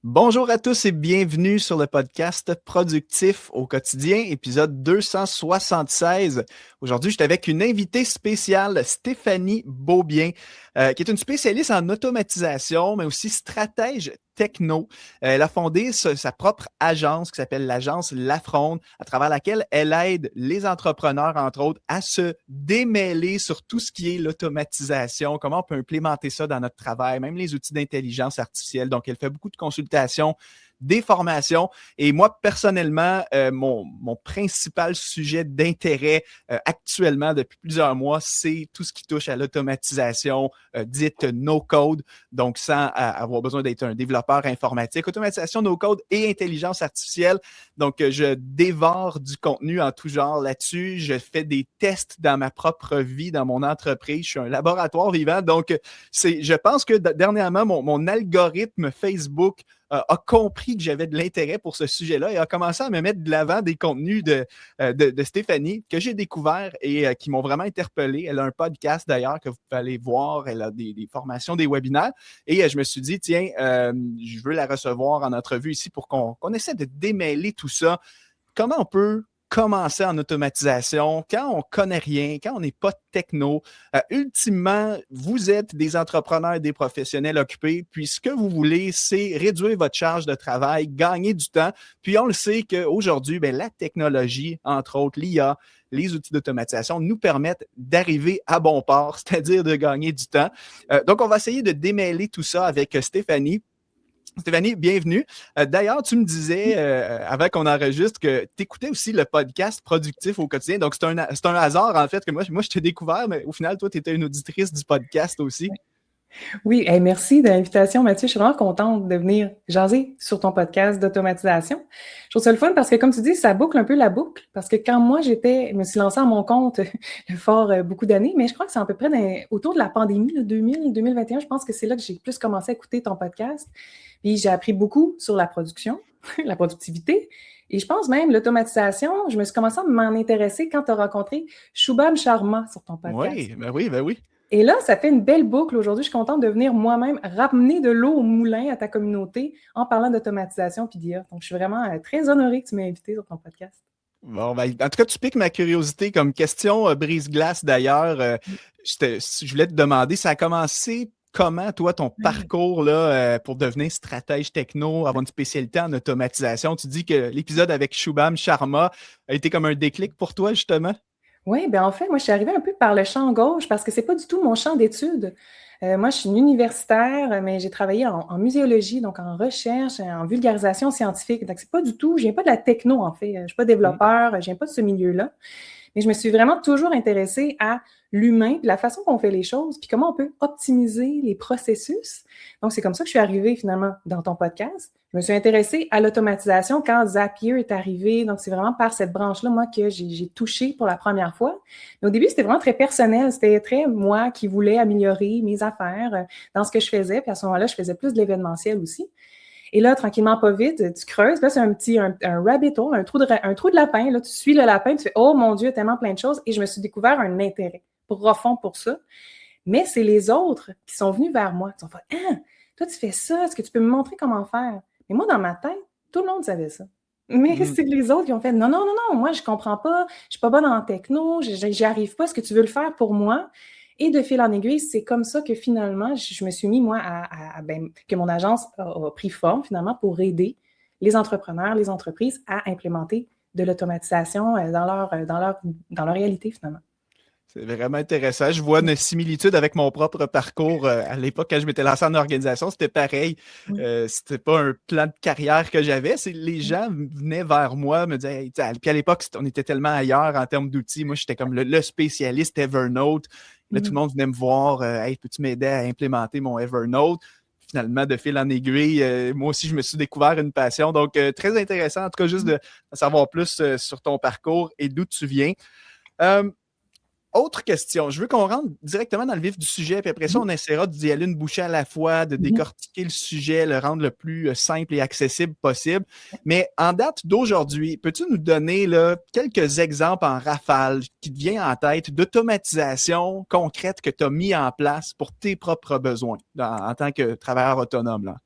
Bonjour à tous et bienvenue sur le podcast Productif au quotidien, épisode 276. Aujourd'hui, je suis avec une invitée spéciale, Stéphanie Beaubien, qui est une spécialiste en automatisation, mais aussi stratège techno. Elle a fondé sa propre agence qui s'appelle l'agence Lafronde, à travers laquelle elle aide les entrepreneurs, entre autres, à se démêler sur tout ce qui est l'automatisation, comment on peut implémenter ça dans notre travail, même les outils d'intelligence artificielle. Donc, elle fait beaucoup de consultations, des formations. Et moi, personnellement, mon principal sujet d'intérêt actuellement depuis plusieurs mois, c'est tout ce qui touche à l'automatisation dite no-code, donc sans avoir besoin d'être un développeur informatique. Automatisation no-code et intelligence artificielle. Donc, je dévore du contenu en tout genre là-dessus. Je fais des tests dans ma propre vie, dans mon entreprise. Je suis un laboratoire vivant. Donc, je pense que dernièrement, mon algorithme Facebook a compris que j'avais de l'intérêt pour ce sujet-là et a commencé à me mettre de l'avant des contenus de Stéphanie que j'ai découvert et qui m'ont vraiment interpellé. Elle a un podcast d'ailleurs que vous pouvez aller voir. Elle a des formations, des webinaires. Et je me suis dit, tiens, je veux la recevoir en entrevue ici pour qu'on essaie de démêler tout ça. Comment on peut commencer en automatisation quand on ne connaît rien, quand on n'est pas techno. Ultimement, vous êtes des entrepreneurs, des professionnels occupés, puis ce que vous voulez, c'est réduire votre charge de travail, gagner du temps. Puis on le sait qu'aujourd'hui, la technologie, entre autres l'IA, les outils d'automatisation nous permettent d'arriver à bon port, c'est-à-dire de gagner du temps. Donc, on va essayer de démêler tout ça avec Stéphanie. Stéphanie, bienvenue. D'ailleurs, tu me disais, avant qu'on enregistre, que tu écoutais aussi le podcast Productif au quotidien. Donc, c'est un hasard, en fait, que moi je t'ai découvert, mais au final, toi, tu étais une auditrice du podcast aussi. Oui, hey, merci de l'invitation, Mathieu. Je suis vraiment contente de venir jaser sur ton podcast d'automatisation. Je trouve ça le fun parce que, comme tu dis, ça boucle un peu la boucle. Parce que quand moi, je me suis lancée à mon compte fort beaucoup d'années, mais je crois que c'est à peu près autour de la pandémie, là, 2021, je pense que c'est là que j'ai plus commencé à écouter ton podcast. Puis j'ai appris beaucoup sur la production, la productivité. Et je pense même l'automatisation, je me suis commencé à m'en intéresser quand tu as rencontré Shubham Sharma sur ton podcast. Oui, ben oui, ben oui. Et là, ça fait une belle boucle. Aujourd'hui, je suis contente de venir moi-même ramener de l'eau au moulin à ta communauté en parlant d'automatisation puis d'IA. Donc, je suis vraiment très honorée que tu m'aies invité sur ton podcast. Bon, ben, en tout cas, tu piques ma curiosité comme question brise-glace d'ailleurs. Je voulais te demander, ça a commencé comment, toi, ton parcours là, pour devenir stratège techno, avoir une spécialité en automatisation? Tu dis que l'épisode avec Shubham Sharma a été comme un déclic pour toi, justement? Oui, bien en fait, moi, je suis arrivée un peu par le champ gauche parce que c'est pas du tout mon champ d'études. Moi, je suis une universitaire, mais j'ai travaillé en muséologie, donc en recherche, en vulgarisation scientifique. Donc, c'est pas du tout, je viens pas de la techno, en fait. Je suis pas développeur, je viens pas de ce milieu-là. Mais je me suis vraiment toujours intéressée à l'humain, puis la façon qu'on fait les choses, puis comment on peut optimiser les processus. Donc, c'est comme ça que je suis arrivée finalement dans ton podcast. Je me suis intéressée à l'automatisation quand Zapier est arrivé. Donc, c'est vraiment par cette branche-là, moi, que j'ai touché pour la première fois. Mais au début, c'était vraiment très personnel. C'était très moi qui voulais améliorer mes affaires dans ce que je faisais. Puis à ce moment-là, je faisais plus de l'événementiel aussi. Et là, tranquillement, pas vite, tu creuses. Là, c'est un rabbit hole, un trou de lapin. Là, tu suis le lapin, tu fais, oh mon Dieu, tellement plein de choses. Et je me suis découvert un intérêt profond pour ça. Mais c'est les autres qui sont venus vers moi. Qui ont fait, ah, toi, tu fais ça. Est-ce que tu peux me montrer comment faire? Mais moi, dans ma tête, tout le monde savait ça. Mais Mm. c'est les autres qui ont fait, non, non, non, non, moi, je comprends pas. Je suis pas bonne en techno. J'y arrive pas. Est-ce que tu veux le faire pour moi? Et de fil en aiguille, c'est comme ça que finalement, je me suis mis, moi, que mon agence a pris forme finalement pour aider les entrepreneurs, les entreprises à implémenter de l'automatisation dans leur réalité finalement. C'est vraiment intéressant. Je vois une similitude avec mon propre parcours. À l'époque, quand je m'étais lancé en organisation, c'était pareil. Oui. C'était pas un plan de carrière que j'avais. C'est les gens venaient vers moi, me disaient, hey, puis à l'époque, on était tellement ailleurs en termes d'outils. Moi, j'étais comme le spécialiste Evernote. Là, tout le Mhm. monde venait me voir, hey, peux-tu m'aider à implémenter mon Evernote? Finalement, de fil en aiguille, moi aussi, je me suis découvert une passion. Donc, très intéressant, en tout cas, juste de savoir plus sur ton parcours et d'où tu viens. Euh, Autre question, je veux qu'on rentre directement dans le vif du sujet, puis après ça, on essaiera d'y aller une bouchée à la fois, de Mhm. décortiquer le sujet, le rendre le plus simple et accessible possible. Mais en date d'aujourd'hui, peux-tu nous donner là, quelques exemples en rafale qui te viennent en tête d'automatisation concrète que tu as mis en place pour tes propres besoins en tant que travailleur autonome, là?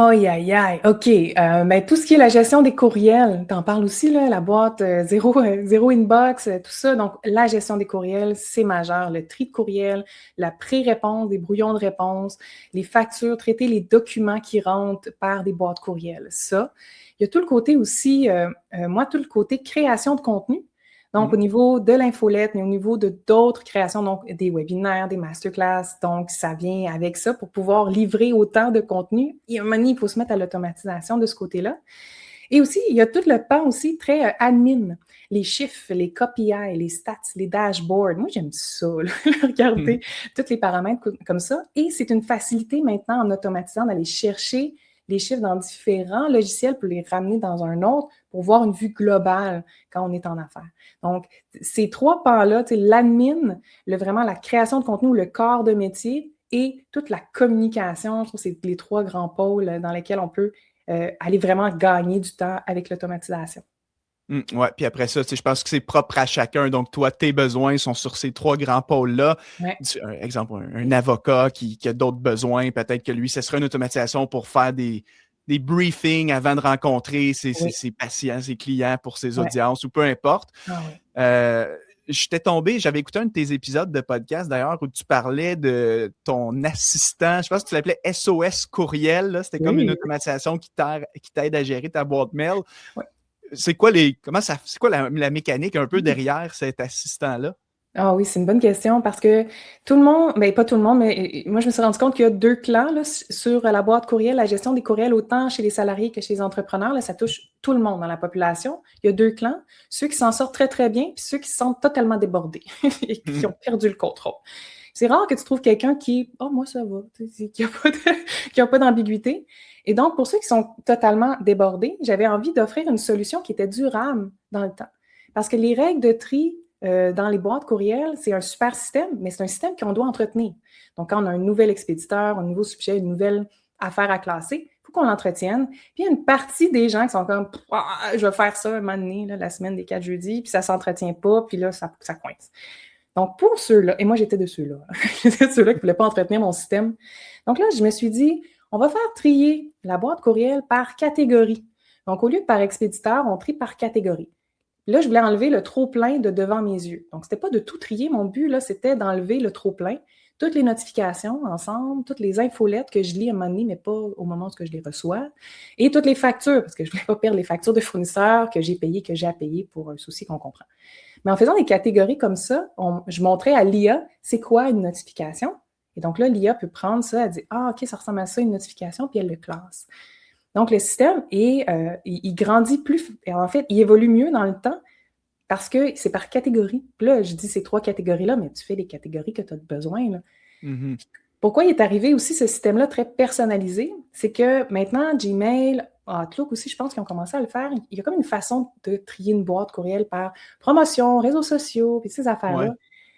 Aïe, aïe, aïe. OK. Ben, tout ce qui est la gestion des courriels, t'en parles aussi, là, la boîte zéro inbox, tout ça. Donc, la gestion des courriels, c'est majeur. Le tri de courriels, la pré-réponse, des brouillons de réponse, les factures, traiter les documents qui rentrent par des boîtes courriels. Ça. Il y a tout le côté aussi, tout le côté création de contenu. Donc, au niveau de l'infolette, mais au niveau de d'autres créations, donc des webinaires, des masterclass, donc ça vient avec ça pour pouvoir livrer autant de contenu. Et à un moment donné, il faut se mettre à l'automatisation de ce côté-là. Et aussi, il y a tout le pan aussi très admin, les chiffres, les KPI, les stats, les dashboards. Moi, j'aime ça, là, regarder tous les paramètres comme ça. Et c'est une facilité maintenant en automatisant d'aller chercher les chiffres dans différents logiciels pour les ramener dans un autre pour voir une vue globale quand on est en affaires. Donc, ces trois pans-là, l'admin, vraiment la création de contenu, le corps de métier et toute la communication, je trouve que c'est les trois grands pôles dans lesquels on peut aller vraiment gagner du temps avec l'automatisation. Ouais, puis après ça, je pense que c'est propre à chacun. Donc, toi, tes besoins sont sur ces trois grands pôles-là. Ouais. Exemple, un avocat qui a d'autres besoins, peut-être que lui, ce serait une automatisation pour faire des briefings avant de rencontrer ses patients, ses clients pour ses audiences ou peu importe. Ah, oui. J'avais écouté un de tes épisodes de podcast d'ailleurs où tu parlais de ton assistant, je pense que tu l'appelais SOS courriel, là. C'était comme une automatisation qui t'aide à gérer ta boîte mail. Ouais. C'est quoi la mécanique un peu derrière cet assistant-là? Ah oui, c'est une bonne question parce que tout le monde, ben pas tout le monde, mais moi, je me suis rendu compte qu'il y a deux clans là, sur la boîte courriel, la gestion des courriels, autant chez les salariés que chez les entrepreneurs. Là, ça touche tout le monde dans la population. Il y a deux clans, ceux qui s'en sortent très, très bien, puis ceux qui se sentent totalement débordés et qui ont perdu le contrôle. C'est rare que tu trouves quelqu'un qui « Oh, moi, ça va », qui n'a pas d'ambiguïté. Et donc, pour ceux qui sont totalement débordés, j'avais envie d'offrir une solution qui était durable dans le temps. Parce que les règles de tri dans les boîtes courriels, c'est un super système, mais c'est un système qu'on doit entretenir. Donc, quand on a un nouvel expéditeur, un nouveau sujet, une nouvelle affaire à classer, il faut qu'on l'entretienne. Puis, il y a une partie des gens qui sont comme « Je vais faire ça un moment donné, là, la semaine des 4 jeudis, puis ça ne s'entretient pas, puis là, ça coince. » Donc, pour ceux-là, et moi, j'étais de ceux-là, j'étais de ceux-là qui ne voulaient pas entretenir mon système. Donc là, je me suis dit, on va faire trier la boîte courriel par catégorie. Donc, au lieu de par expéditeur, on trie par catégorie. Là, je voulais enlever le trop-plein de devant mes yeux. Donc, ce n'était pas de tout trier. Mon but, là, c'était d'enlever le trop-plein, toutes les notifications ensemble, toutes les infolettes que je lis à un moment donné, mais pas au moment où je les reçois, et toutes les factures, parce que je ne voulais pas perdre les factures de fournisseurs que j'ai payées, que j'ai à payer pour un souci qu'on comprend. Mais en faisant des catégories comme ça, je montrais à l'IA c'est quoi une notification. Et donc là, l'IA peut prendre ça, elle dit « Ah, OK, ça ressemble à ça, une notification », puis elle le classe. Donc, le système, il grandit plus, et en fait, il évolue mieux dans le temps parce que c'est par catégorie. Puis là, je dis ces trois catégories-là, mais tu fais les catégories que tu as besoin. Là. Mm-hmm. Pourquoi il est arrivé aussi ce système-là très personnalisé? C'est que maintenant, Gmail, Outlook aussi, je pense qu'ils ont commencé à le faire. Il y a comme une façon de trier une boîte courriel par promotion, réseaux sociaux, puis ces affaires-là.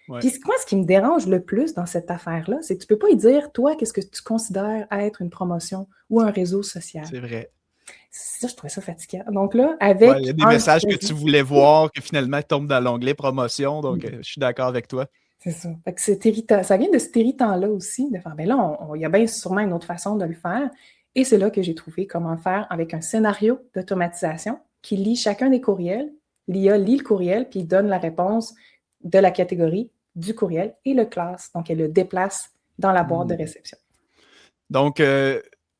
Ouais. Puis moi, ce qui me dérange le plus dans cette affaire-là, c'est que tu ne peux pas y dire, toi, qu'est-ce que tu considères être une promotion ou un réseau social. C'est vrai. Ça, je trouvais ça fatigant. Donc là, avec... il y a des messages que tu voulais voir que finalement tombent dans l'onglet promotion, donc je suis d'accord avec toi. C'est ça. Fait que c'est irritant. Ça vient de cet irritant-là aussi, de faire, ben là, il y a bien sûrement une autre façon de le faire. Et c'est là que j'ai trouvé comment faire avec un scénario d'automatisation qui lit chacun des courriels. L'IA lit le courriel, puis il donne la réponse de la catégorie du courriel et le classe. Donc, elle le déplace dans la boîte de réception. Donc,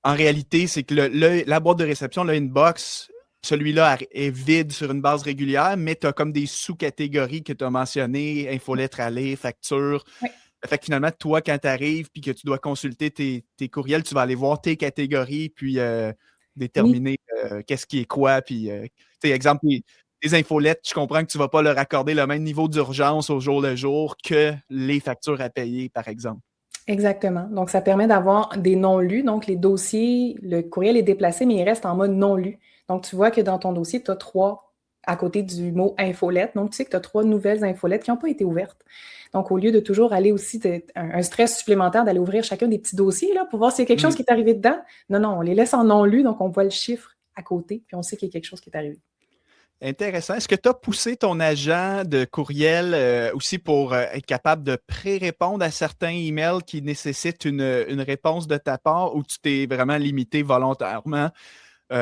en réalité, c'est que la boîte de réception, le inbox, celui-là est vide sur une base régulière, mais tu as comme des sous-catégories que tu as mentionnées, infolettre à lire, facture. Oui. Fait que finalement, toi, quand tu arrives et que tu dois consulter tes courriels, tu vas aller voir tes catégories puis déterminer qu'est-ce qui est quoi. Puis, exemple, les infolettes, je comprends que tu ne vas pas leur accorder le même niveau d'urgence au jour le jour que les factures à payer, par exemple. Exactement. Donc, ça permet d'avoir des non-lus. Donc, les dossiers, le courriel est déplacé, mais il reste en mode non-lu. Donc, tu vois que dans ton dossier, tu as 3 à côté du mot infolette. Donc, tu sais que tu as 3 nouvelles infolettes qui n'ont pas été ouvertes. Donc, au lieu de toujours aller aussi, un stress supplémentaire d'aller ouvrir chacun des petits dossiers là, pour voir s'il y a quelque chose qui est arrivé dedans, non, on les laisse en non-lu, donc on voit le chiffre à côté, puis on sait qu'il y a quelque chose qui est arrivé. Intéressant. Est-ce que tu as poussé ton agent de courriel aussi pour être capable de pré-répondre à certains emails qui nécessitent une réponse de ta part ou tu t'es vraiment limité volontairement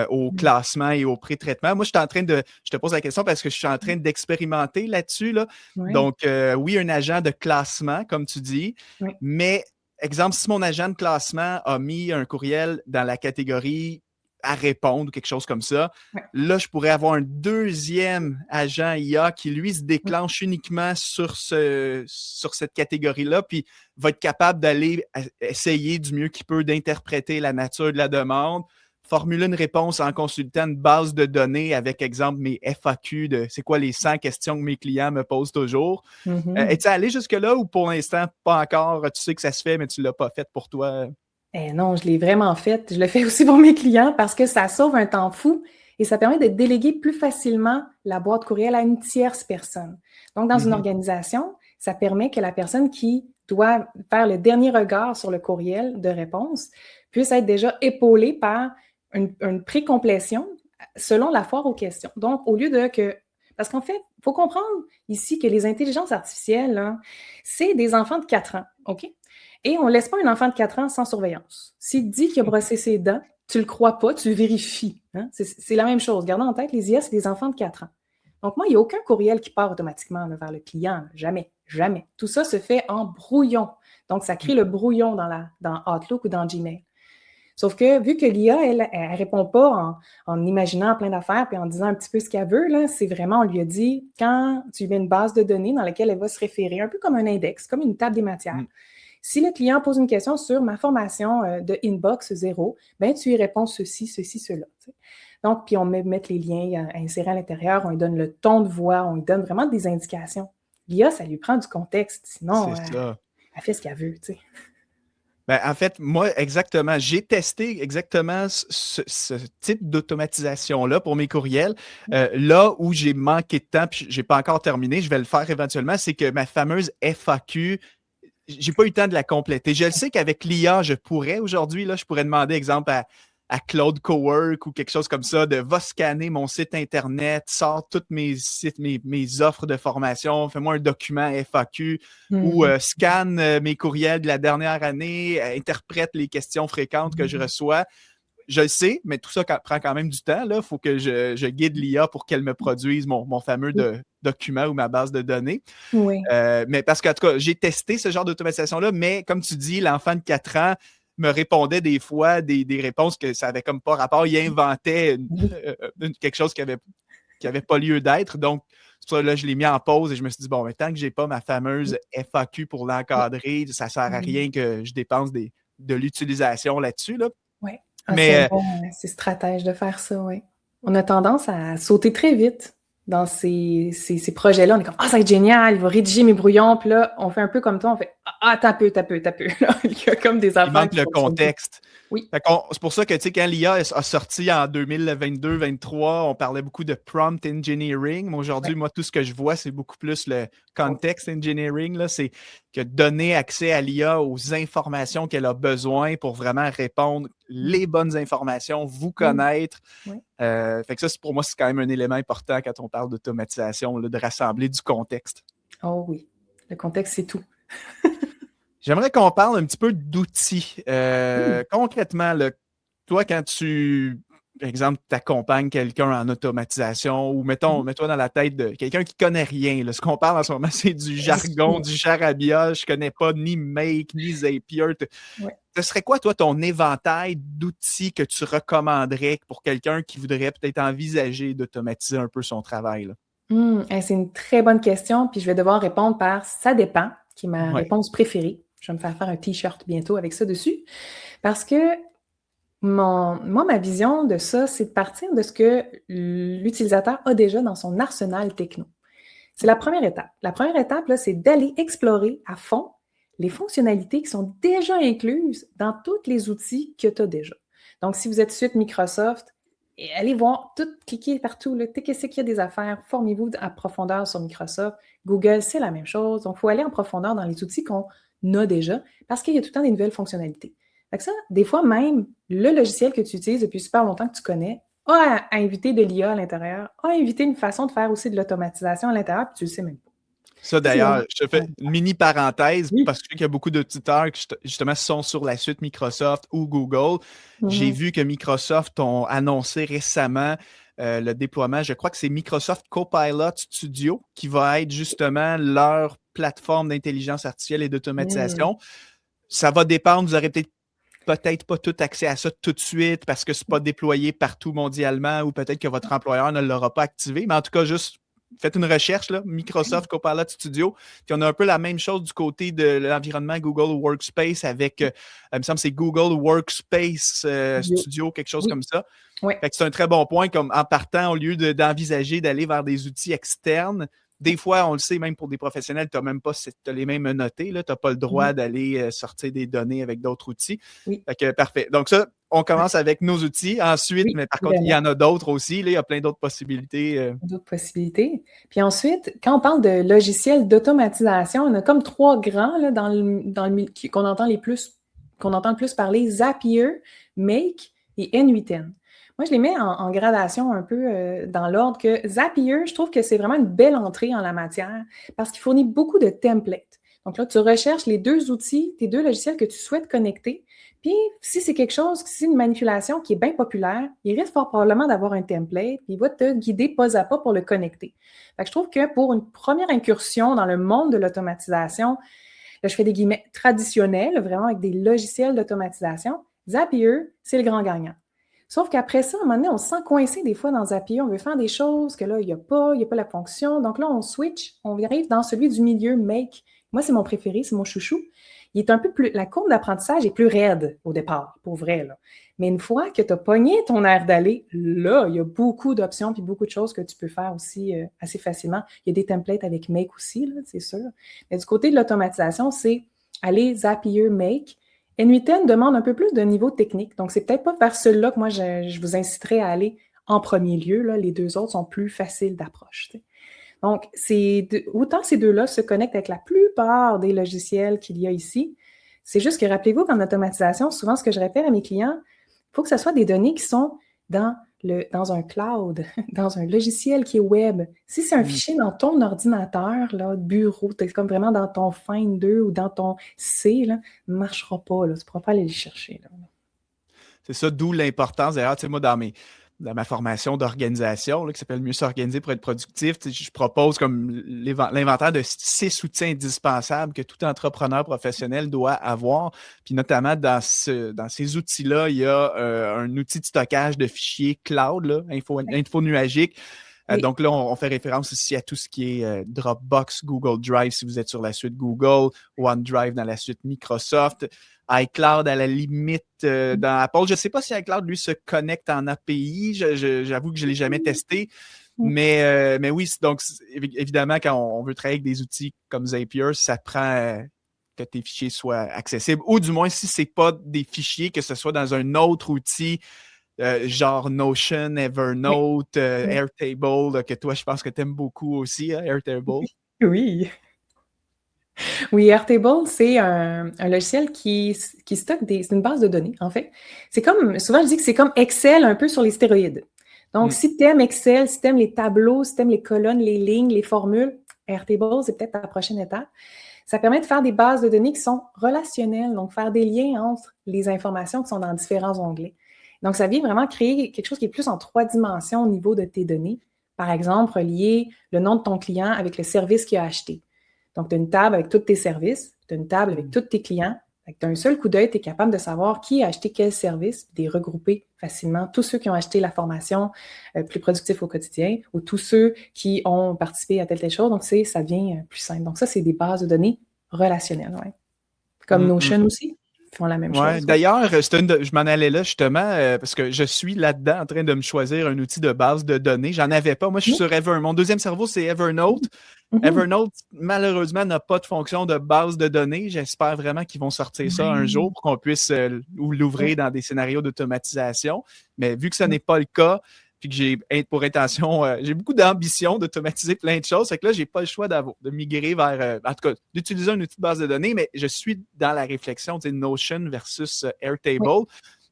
au Mmh. classement et au pré-traitement? Moi, je te pose la question parce que je suis en train d'expérimenter là-dessus, là. Ouais, Donc, oui, un agent de classement, comme tu dis, ouais, mais exemple, si mon agent de classement a mis un courriel dans la catégorie à répondre ou quelque chose comme ça, ouais, là, je pourrais avoir un deuxième agent IA qui, lui, se oui. déclenche uniquement sur cette catégorie-là, puis va être capable d'aller essayer du mieux qu'il peut d'interpréter la nature de la demande, formuler une réponse en consultant une base de données avec, exemple, mes FAQ de c'est quoi les 100 questions que mes clients me posent toujours. Mmh. Es-tu allé jusque-là ou pour l'instant, pas encore? Tu sais que ça se fait, mais tu ne l'as pas fait pour toi? Eh non, je l'ai vraiment fait. Je le fais aussi pour mes clients parce que ça sauve un temps fou et ça permet de déléguer plus facilement la boîte courriel à une tierce personne. Donc, dans une Mhm. organisation, ça permet que la personne qui doit faire le dernier regard sur le courriel de réponse puisse être déjà épaulée par une précomplétion selon la foire aux questions. Donc, au lieu de que... Parce qu'en fait, il faut comprendre ici que les intelligences artificielles, là, c'est des enfants de 4 ans, OK? Et on ne laisse pas un enfant de 4 ans sans surveillance. S'il dit qu'il a brossé ses dents, tu ne le crois pas, tu vérifies. Hein? C'est la même chose. Gardez en tête, les IA, c'est des enfants de 4 ans. Donc, moi, il n'y a aucun courriel qui part automatiquement là, vers le client. Là. Jamais, jamais. Tout ça se fait en brouillon. Donc, ça crée le brouillon dans Outlook ou dans Gmail. Sauf que vu que l'IA, elle ne répond pas en imaginant plein d'affaires puis en disant un petit peu ce qu'elle veut, là, c'est vraiment, on lui a dit, quand tu mets une base de données dans laquelle elle va se référer, un peu comme un index, comme une table des matières. Mm. Si le client pose une question sur ma formation de inbox 0, ben, tu y réponds ceci, ceci, cela. T'sais. Donc, puis on met les liens à insérer à l'intérieur, on lui donne le ton de voix, on lui donne vraiment des indications. L'IA, ça lui prend du contexte, sinon, C'est ça. elle fait ce qu'elle veut. T'sais. Ben, en fait, moi, exactement, j'ai testé exactement ce type d'automatisation-là pour mes courriels. Là où j'ai manqué de temps, puis j'ai pas encore terminé, je vais le faire éventuellement, c'est que ma fameuse FAQ, j'ai pas eu le temps de la compléter. Je le sais qu'avec l'IA, je pourrais aujourd'hui, là, je pourrais demander, exemple, à Claude Cowork ou quelque chose comme ça, de va scanner mon site Internet, sort toutes mes sites, mes offres de formation, fais-moi un document FAQ ou Mm. scanne mes courriels de la dernière année, interprète les questions fréquentes que je reçois. Je le sais, mais tout ça prend quand même du temps. Il faut que je guide l'IA pour qu'elle me produise mon fameux document ou ma base de données. Oui. Mais parce qu'en tout cas, j'ai testé ce genre d'automatisation-là, mais comme tu dis, l'enfant de 4 ans me répondait des fois des réponses que ça avait comme pas rapport. Il inventait Oui. quelque chose qui avait pas lieu d'être. Donc, c'est pour ça là, je l'ai mis en pause et je me suis dit, bon, mais tant que j'ai pas ma fameuse FAQ pour l'encadrer, ça sert à Oui. rien que je dépense de l'utilisation là-dessus. Là. Oui. Ah, c'est Mais bon, c'est stratège de faire ça, oui. On a tendance à sauter très vite dans ces projets-là. On est comme, ah, ça va être génial, il va rédiger mes brouillons. Puis là, on fait un peu comme toi, on fait, ah, t'as peu. Là, il y a comme des il affaires manque qui le ne fonctionnent plus. contexte. Oui. C'est pour ça que, tu sais, quand l'IA a sorti en 2022-2023, on parlait beaucoup de prompt engineering. Mais Ouais. aujourd'hui, moi, tout ce que je vois, c'est beaucoup plus le Oh, context engineering. Là. C'est que donner accès à l'IA aux informations qu'elle a besoin pour vraiment répondre les bonnes informations, vous oui. connaître. Oui. Fait que ça, pour moi, c'est quand même un élément important quand on parle d'automatisation, là, de rassembler du contexte. Oh oui. Le contexte, c'est tout. J'aimerais qu'on parle un petit peu d'outils. Oui. Concrètement, là, toi, quand par exemple, tu accompagnes quelqu'un en automatisation ou Mhm. mets-toi dans la tête de quelqu'un qui ne connaît rien. Là. Ce qu'on parle en ce moment, c'est du jargon, Oui. du charabia. Je ne connais pas ni Make, ni Zapier. Oui. Ce serait quoi, toi, ton éventail d'outils que tu recommanderais pour quelqu'un qui voudrait peut-être envisager d'automatiser un peu son travail? Là? C'est une très bonne question, puis je vais devoir répondre par ça dépend, qui est ma Ouais. réponse préférée. Je vais me faire un t-shirt bientôt avec ça dessus. Parce que moi, ma vision de ça, c'est de partir de ce que l'utilisateur a déjà dans son arsenal techno. C'est la première étape. La première étape, là, c'est d'aller explorer à fond les fonctionnalités qui sont déjà incluses dans tous les outils que tu as déjà. Donc, si vous êtes suite Microsoft, allez voir, tout, cliquez partout, qu'est-ce qu'il y a des affaires, formez-vous à profondeur sur Microsoft. Google, c'est la même chose. Donc, il faut aller en profondeur dans les outils qu'on a déjà parce qu'il y a tout le temps des nouvelles fonctionnalités. Fait que ça, des fois même, le logiciel que tu utilises depuis super longtemps que tu connais à inviter de l'IA à l'intérieur, a invité une façon de faire aussi de l'automatisation à l'intérieur, puis tu le sais même pas. Ça, Ça, c'est vraiment... d'ailleurs, je te fais une mini parenthèse Oui. parce que je sais qu'il y a beaucoup d'auditeurs qui, justement, sont sur la suite Microsoft ou Google. J'ai vu que Microsoft ont annoncé récemment le déploiement, je crois que c'est Microsoft Copilot Studio qui va être justement leur plateforme d'intelligence artificielle et d'automatisation. Ça va dépendre, vous aurez peut-être pas tout accès à ça tout de suite parce que c'est pas déployé partout mondialement ou peut-être que votre employeur ne l'aura pas activé, mais en tout cas, juste faites une recherche, là, Microsoft Copilot Studio. Puis on a un peu la même chose du côté de l'environnement Google Workspace avec, il me semble que c'est Google Workspace Studio, quelque chose comme ça. Oui. Fait que c'est un très bon point, comme en partant, au lieu d'envisager d'aller vers des outils externes, des fois, on le sait, même pour des professionnels, tu n'as même pas les mêmes notés. Tu n'as pas le droit d'aller sortir des données avec d'autres outils. Oui. Fait que, parfait. Donc ça, on commence avec nos outils. Ensuite, mais par contre, il y en a d'autres aussi. Là, il y a plein d'autres possibilités. D'autres possibilités. Puis ensuite, quand on parle de logiciels d'automatisation, on a comme 3 grands là, qu'on entend le plus parler, Zapier, Make et N8N. Moi, je les mets en gradation un peu dans l'ordre que Zapier, je trouve que c'est vraiment une belle entrée en la matière parce qu'il fournit beaucoup de templates. Donc là, tu recherches les 2 outils, tes 2 logiciels que tu souhaites connecter. Puis, si c'est quelque chose, si c'est une manipulation qui est bien populaire, il risque fort probablement d'avoir un template, puis il va te guider pas à pas pour le connecter. Fait que je trouve que pour une première incursion dans le monde de l'automatisation, là, je fais des guillemets traditionnels, vraiment avec des logiciels d'automatisation, Zapier, c'est le grand gagnant. Sauf qu'après ça, à un moment donné, on se sent coincé des fois dans Zapier. On veut faire des choses que là, il n'y a pas la fonction. Donc là, on switch, on arrive dans celui du milieu, Make. Moi, c'est mon préféré, c'est mon chouchou. Il est un peu plus... La courbe d'apprentissage est plus raide au départ, pour vrai, là. Mais une fois que tu as pogné ton air d'aller, là, il y a beaucoup d'options puis beaucoup de choses que tu peux faire aussi assez facilement. Il y a des templates avec Make aussi, là, c'est sûr. Mais du côté de l'automatisation, c'est aller Zapier, Make. N8N demande un peu plus de niveau technique. Donc, c'est peut-être pas vers celui-là que moi, je vous inciterais à aller en premier lieu. Là. Les 2 autres sont plus faciles d'approche. T'sais. Donc, autant ces 2-là se connectent avec la plupart des logiciels qu'il y a ici. C'est juste que rappelez-vous qu'en automatisation, souvent, ce que je répète à mes clients, il faut que ce soit des données qui sont dans un cloud, dans un logiciel qui est web. Si c'est un fichier dans ton ordinateur, là, bureau, tu es comme vraiment dans ton Finder ou dans ton C, là, ne marchera pas. Là, tu ne pourras pas aller les chercher. Là. C'est ça, d'où l'importance. D'ailleurs, tu sais, moi, dans ma formation d'organisation, là, qui s'appelle Mieux s'organiser pour être productif, je propose comme l'inventaire de 6 outils indispensables que tout entrepreneur professionnel doit avoir. Puis notamment, dans ces outils-là, il y a un outil de stockage de fichiers cloud, là, info nuagique. Oui. Donc là, on fait référence ici à tout ce qui est Dropbox, Google Drive, si vous êtes sur la suite Google, OneDrive dans la suite Microsoft, iCloud à la limite dans Apple. Je ne sais pas si iCloud, lui, se connecte en API. J'avoue que je ne l'ai jamais testé. Mais oui, donc évidemment, quand on veut travailler avec des outils comme Zapier, ça prend que tes fichiers soient accessibles. Ou du moins, si ce n'est pas des fichiers, que ce soit dans un autre outil, genre Notion, Evernote, Airtable, que toi, je pense que tu aimes beaucoup aussi, hein, Airtable. Oui. Oui, Airtable, c'est un logiciel qui stocke c'est une base de données, en fait. C'est comme, souvent je dis que c'est comme Excel un peu sur les stéroïdes. Donc, si tu aimes Excel, si tu aimes les tableaux, si tu aimes les colonnes, les lignes, les formules, Airtable, c'est peut-être ta prochaine étape. Ça permet de faire des bases de données qui sont relationnelles, donc faire des liens entre les informations qui sont dans différents onglets. Donc, ça vient vraiment créer quelque chose qui est plus en 3 dimensions au niveau de tes données. Par exemple, relier le nom de ton client avec le service qu'il a acheté. Donc, tu as une table avec tous tes services, tu as une table avec tous tes clients. D'un seul coup d'œil, tu es capable de savoir qui a acheté quel service, de les regrouper facilement. Tous ceux qui ont acheté la formation plus productif au quotidien ou tous ceux qui ont participé à telle chose. Donc, ça devient plus simple. Donc, ça, c'est des bases de données relationnelles. Ouais. Comme Notion aussi. Font la même chose. D'ailleurs, je m'en allais là justement parce que je suis là-dedans en train de me choisir un outil de base de données. J'en avais pas. Moi, je suis sur Evernote. Mon deuxième cerveau, c'est Evernote. Evernote, malheureusement, n'a pas de fonction de base de données. J'espère vraiment qu'ils vont sortir ça un jour pour qu'on puisse l'ouvrir dans des scénarios d'automatisation. Mais vu que ce n'est pas le cas, puis que j'ai pour intention, j'ai beaucoup d'ambition d'automatiser plein de choses. Fait que là, j'ai pas le choix de migrer vers, en tout cas, d'utiliser un outil de base de données, mais je suis dans la réflexion, Notion versus Airtable.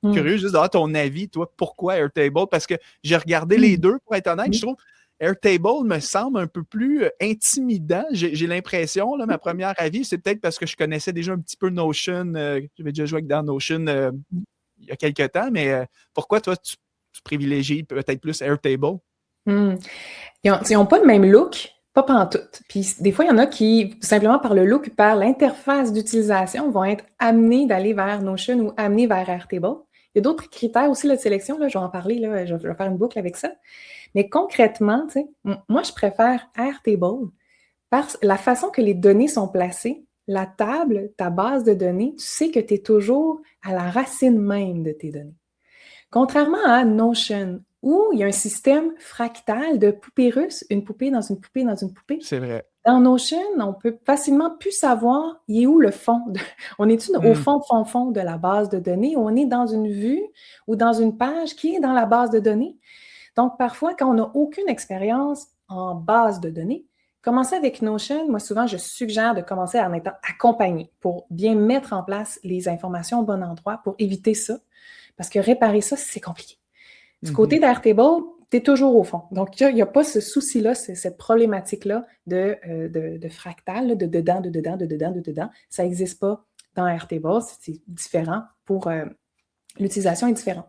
curieux juste d'avoir ton avis, toi, pourquoi Airtable? Parce que j'ai regardé les deux, pour être honnête, je trouve Airtable me semble un peu plus intimidant. J'ai l'impression, là, ma première avis, c'est peut-être parce que je connaissais déjà un petit peu Notion, j'avais déjà joué dans Notion il y a quelques temps, mais pourquoi toi, tu privilégies peut-être plus Airtable? Ils n'ont pas le même look, pas pantoute. Puis des fois, il y en a qui, simplement par le look, par l'interface d'utilisation, vont être amenés d'aller vers Notion ou amenés vers Airtable. Il y a d'autres critères aussi là, de sélection, là, je vais en parler, là, je vais faire une boucle avec ça. Mais concrètement, moi, je préfère Airtable parce que la façon que les données sont placées, la table, ta base de données, tu sais que tu es toujours à la racine même de tes données. Contrairement à Notion, où il y a un système fractal de poupées russes, une poupée dans une poupée dans une poupée. C'est vrai. Dans Notion, on peut facilement plus savoir il est où le fond. On est-tu au fond de la base de données ou on est dans une vue ou dans une page qui est dans la base de données? Donc, parfois, quand on n'a aucune expérience en base de données, commencer avec Notion, moi, souvent, je suggère de commencer en étant accompagné pour bien mettre en place les informations au bon endroit pour éviter ça. Parce que réparer ça, c'est compliqué. Du côté d'Airtable, tu es toujours au fond. Donc, il n'y a pas ce souci-là, cette problématique-là de fractal, de dedans, de dedans, de dedans, de dedans. Ça n'existe pas dans Airtable. C'est différent pour l'utilisation est différente.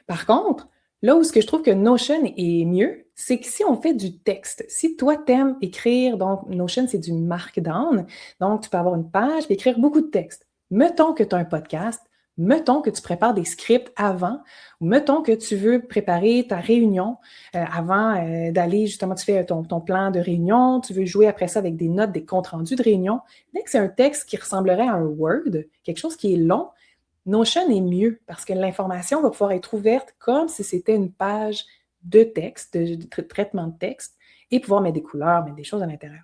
Par contre, là où ce que je trouve que Notion est mieux, c'est que si on fait du texte, si toi t'aimes écrire, donc Notion, c'est du markdown, donc tu peux avoir une page et écrire beaucoup de texte. Mettons que tu as un podcast, mettons que tu prépares des scripts avant, ou mettons que tu veux préparer ta réunion avant d'aller, justement, tu fais ton plan de réunion, tu veux jouer après ça avec des notes, des comptes rendus de réunion. Dès que c'est un texte qui ressemblerait à un Word, quelque chose qui est long, Notion est mieux parce que l'information va pouvoir être ouverte comme si c'était une page de texte, de traitement de texte, et pouvoir mettre des couleurs, mettre des choses à l'intérieur.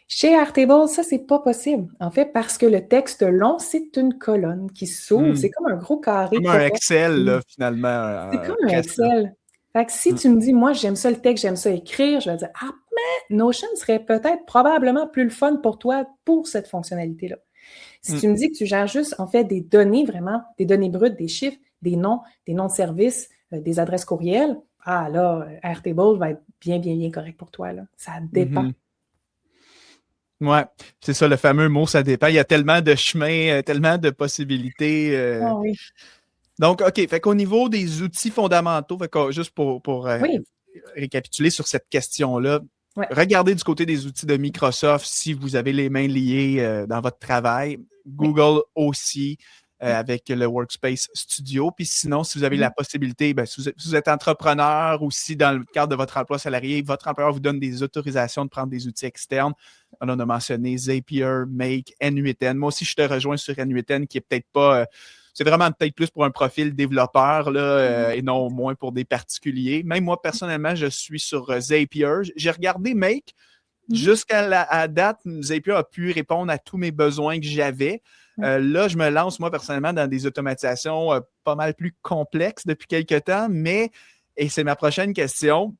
Chez Airtable, ça, c'est pas possible. En fait, parce que le texte long, c'est une colonne qui s'ouvre. C'est comme un gros carré. Comme un Excel, là, finalement. C'est comme un Excel. Fait que si tu me dis, moi, j'aime ça le texte, j'aime ça écrire, je vais dire, ah, mais Notion serait peut-être probablement plus le fun pour toi pour cette fonctionnalité-là. Si tu me dis que tu gères juste, en fait, des données vraiment, des données brutes, des chiffres, des noms de services, des adresses courriels, ah là, Airtable va être bien, bien, bien correct pour toi, là. Ça dépend. Ouais, c'est ça, le fameux mot, ça dépend. Il y a tellement de chemins, tellement de possibilités. Ah oui. Donc, OK, fait qu'au niveau des outils fondamentaux, fait que, juste pour récapituler sur cette question-là, regardez du côté des outils de Microsoft si vous avez les mains liées dans votre travail. Google aussi, avec le Workspace Studio. Puis sinon, si vous avez la possibilité, si vous êtes entrepreneur ou si dans le cadre de votre emploi salarié, votre employeur vous donne des autorisations de prendre des outils externes. On a mentionné Zapier, Make, N8N. Moi aussi, je te rejoins sur N8N qui est peut-être pas... c'est vraiment peut-être plus pour un profil développeur là, et non moins pour des particuliers. Même moi, personnellement, je suis sur Zapier. J'ai regardé Make. Jusqu'à la date, Zapier a pu répondre à tous mes besoins que j'avais. Là, je me lance, moi, personnellement, dans des automatisations pas mal plus complexes depuis quelques temps, mais, et c'est ma prochaine question,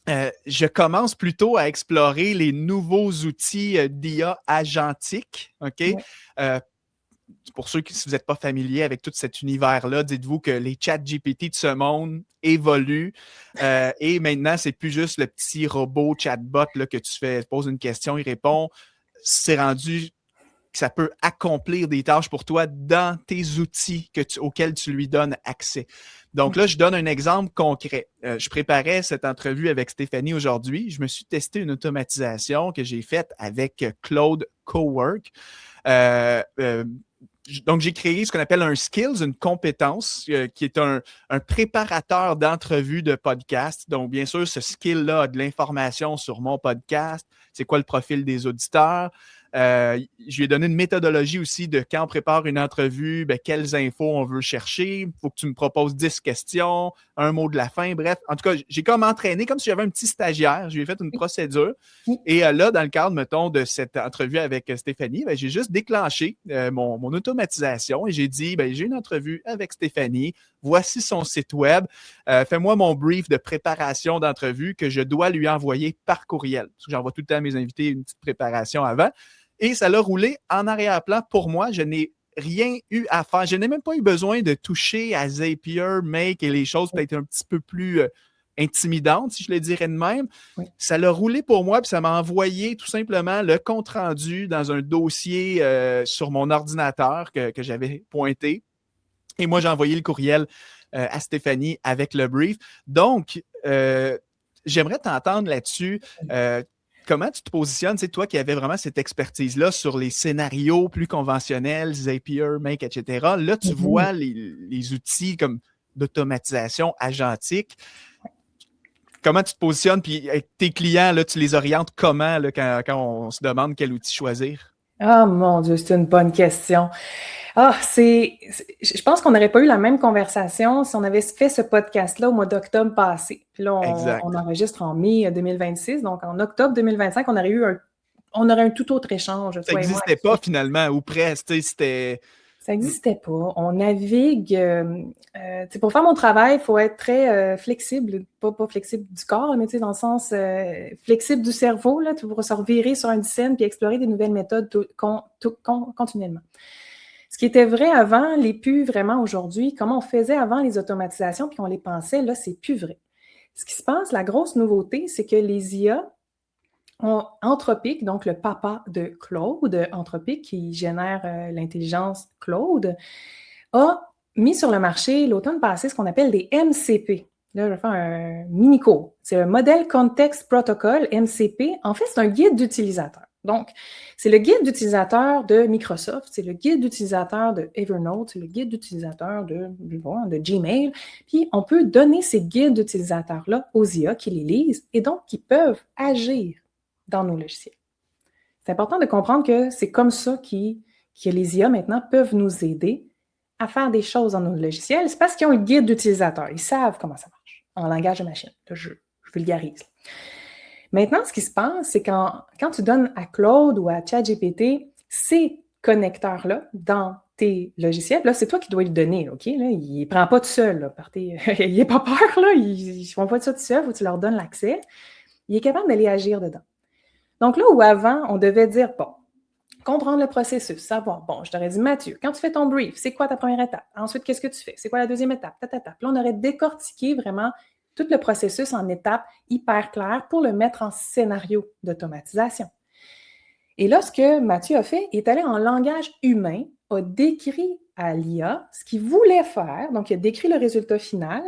je commence plutôt à explorer les nouveaux outils d'IA agentique, OK? Pour ceux qui, si vous n'êtes pas familier avec tout cet univers-là, dites-vous que les chats GPT de ce monde évoluent et maintenant, c'est plus juste le petit robot chatbot là, que tu poses une question, il répond. C'est rendu que ça peut accomplir des tâches pour toi dans tes outils auxquels tu lui donnes accès. Donc là, je donne un exemple concret. Je préparais cette entrevue avec Stéphanie aujourd'hui. Je me suis testé une automatisation que j'ai faite avec Claude Cowork. Donc, j'ai créé ce qu'on appelle un skills, une compétence qui est un préparateur d'entrevue de podcast. Donc, bien sûr, ce skill-là a de l'information sur mon podcast. C'est quoi le profil des auditeurs? Je lui ai donné une méthodologie aussi de quand on prépare une entrevue, quelles infos on veut chercher. Il faut que tu me proposes 10 questions, un mot de la fin. Bref, en tout cas, j'ai comme entraîné, comme si j'avais un petit stagiaire. Je lui ai fait une procédure. Et là, dans le cadre, mettons, de cette entrevue avec Stéphanie, j'ai juste déclenché mon automatisation et j'ai dit, j'ai une entrevue avec Stéphanie. Voici son site web. Fais-moi mon brief de préparation d'entrevue que je dois lui envoyer par courriel. Parce que j'envoie tout le temps à mes invités une petite préparation avant. Et ça l'a roulé en arrière-plan pour moi. Je n'ai rien eu à faire. Je n'ai même pas eu besoin de toucher à Zapier, Make et les choses peut-être un petit peu plus intimidantes, si je le dirais de même. Oui. Ça l'a roulé pour moi, puis ça m'a envoyé tout simplement le compte-rendu dans un dossier sur mon ordinateur que j'avais pointé. Et moi, j'ai envoyé le courriel à Stéphanie avec le brief. Donc, j'aimerais t'entendre là-dessus. Comment tu te positionnes, c'est toi qui avais vraiment cette expertise-là sur les scénarios plus conventionnels, Zapier, Make, etc. Là, tu vois les outils comme d'automatisation agentique. Comment tu te positionnes? Puis avec tes clients, là, tu les orientes comment là, quand on se demande quel outil choisir? Ah, mon Dieu, c'est une bonne question. Je pense qu'on n'aurait pas eu la même conversation si on avait fait ce podcast-là au mois d'octobre passé. Puis là, on Exact. enregistre en mai 2026. Donc, en octobre 2025, on aurait un tout autre échange, Ça toi et moi. n'existait pas finalement, ou presque. C'était. Ça n'existait pas. On navigue. Pour faire mon travail, il faut être très flexible, pas flexible du corps, mais dans le sens flexible du cerveau, là, pour se revirer sur un dizaine puis explorer des nouvelles méthodes continuellement. Ce qui était vrai avant l'est plus vraiment aujourd'hui. Comment on faisait avant les automatisations puis on les pensait, là, c'est plus vrai. Ce qui se passe, la grosse nouveauté, c'est que les IA Anthropic, donc le papa de Claude, Anthropic, qui génère l'intelligence Claude, a mis sur le marché l'automne passé ce qu'on appelle des MCP. Là, je vais faire un mini-cours. C'est un Model Context Protocol, MCP. En fait, c'est un guide d'utilisateur. Donc, c'est le guide d'utilisateur de Microsoft, c'est le guide d'utilisateur de Evernote, c'est le guide d'utilisateur de Gmail. Puis, on peut donner ces guides d'utilisateurs-là aux IA qui les lisent et donc qui peuvent agir dans nos logiciels. C'est important de comprendre que c'est comme ça que les IA maintenant peuvent nous aider à faire des choses dans nos logiciels. C'est parce qu'ils ont le guide d'utilisateur. Ils savent comment ça marche en langage de machine. Là, je vulgarise. Maintenant, ce qui se passe, c'est quand tu donnes à Claude ou à ChatGPT ces connecteurs-là dans tes logiciels, là, c'est toi qui dois lui donner, OK? Là, il ne prend pas tout seul. Là, il n'a pas peur, là, ils ne font pas ça tout seul, il faut que tu leur donnes l'accès. Il est capable d'aller agir dedans. Donc là où avant, on devait dire, bon, comprendre le processus, savoir, bon, je t'aurais dit, Mathieu, quand tu fais ton brief, c'est quoi ta première étape? Ensuite, qu'est-ce que tu fais? C'est quoi la deuxième étape? Puis là, on aurait décortiqué vraiment tout le processus en étapes hyper claires pour le mettre en scénario d'automatisation. Et là, ce que Mathieu a fait, il est allé en langage humain, a décrit à l'IA ce qu'il voulait faire, donc il a décrit le résultat final,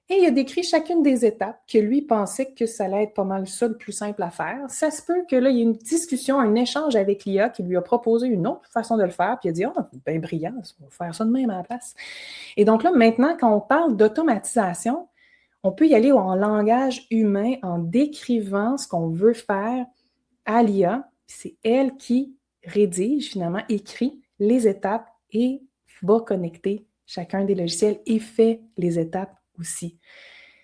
et il a décrit chacune des étapes que lui pensait que ça allait être pas mal ça le plus simple à faire. Ça se peut que là, il y ait une discussion, un échange avec l'IA qui lui a proposé une autre façon de le faire, puis il a dit « Ah, bien brillant, on va faire ça de même à la place. » Et donc là, maintenant, quand on parle d'automatisation, on peut y aller en langage humain en décrivant ce qu'on veut faire à l'IA. C'est elle qui rédige, finalement, écrit les étapes et va connecter chacun des logiciels et fait les étapes aussi.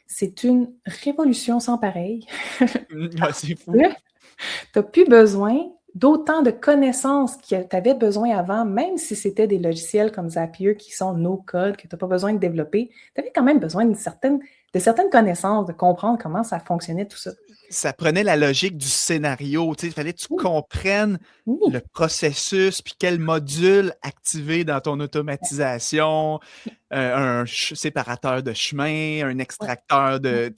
C'est une révolution sans pareil. C'est fou. Tu n'as plus besoin d'autant de connaissances que tu avais besoin avant, même si c'était des logiciels comme Zapier qui sont no-code, que tu n'as pas besoin de développer. Tu avais quand même besoin de certaines connaissances, de comprendre comment ça fonctionnait tout ça. Ça prenait la logique du scénario. Il fallait que tu comprennes le processus, puis quel module activer dans ton automatisation, un séparateur de chemin, un extracteur de...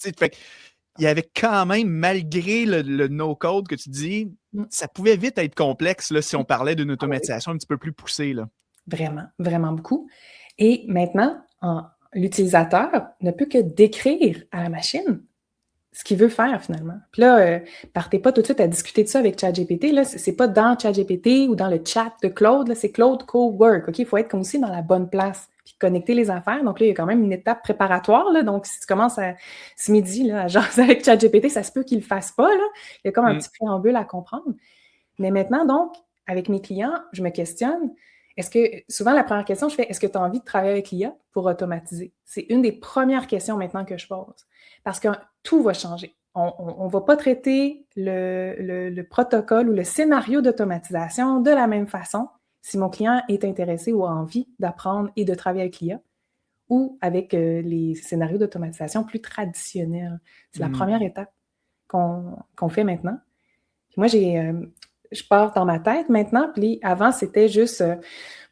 Il y avait quand même, malgré le no-code que tu dis, ça pouvait vite être complexe là, si on parlait d'une automatisation un petit peu plus poussée. Là. Vraiment, vraiment beaucoup. Et maintenant, l'utilisateur ne peut que décrire à la machine ce qu'il veut faire finalement. Puis là, partez pas tout de suite à discuter de ça avec ChatGPT. Là, c'est pas dans ChatGPT ou dans le chat de Claude, là, c'est Claude Cowork. OK, il faut être comme aussi dans la bonne place puis connecter les affaires. Donc là, il y a quand même une étape préparatoire. Là, donc, si tu commences ce midi là, à jaser avec ChatGPT, ça se peut qu'il le fasse pas. Là. Il y a comme un petit préambule à comprendre. Mais maintenant, donc, avec mes clients, je me questionne. Souvent, la première question, je fais, est-ce que tu as envie de travailler avec l'IA pour automatiser? C'est une des premières questions maintenant que je pose. Parce que tout va changer. On ne va pas traiter le protocole ou le scénario d'automatisation de la même façon si mon client est intéressé ou a envie d'apprendre et de travailler avec l'IA ou avec les scénarios d'automatisation plus traditionnels. C'est la première étape qu'on fait maintenant. Puis moi, je pars dans ma tête maintenant. Puis avant, c'était juste,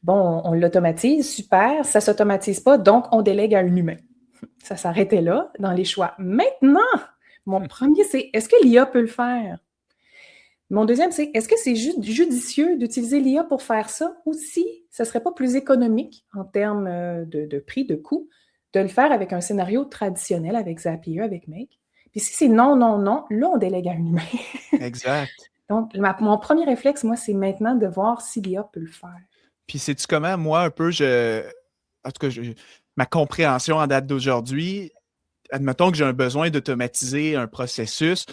bon, on l'automatise, super, ça ne s'automatise pas, donc on délègue à un humain. Ça s'arrêtait là dans les choix. Maintenant, mon premier, c'est est-ce que l'IA peut le faire? Mon deuxième, c'est est-ce que c'est judicieux d'utiliser l'IA pour faire ça ou si ce ne serait pas plus économique en termes de prix, de coût, de le faire avec un scénario traditionnel, avec Zapier, avec Make? Puis si c'est non, non, non, là, on délègue à un humain. Exact. Donc, mon premier réflexe, moi, c'est maintenant de voir si l'IA peut le faire. Puis sais-tu comment, moi, un peu, en tout cas, ma compréhension en date d'aujourd'hui, admettons que j'ai un besoin d'automatiser un processus,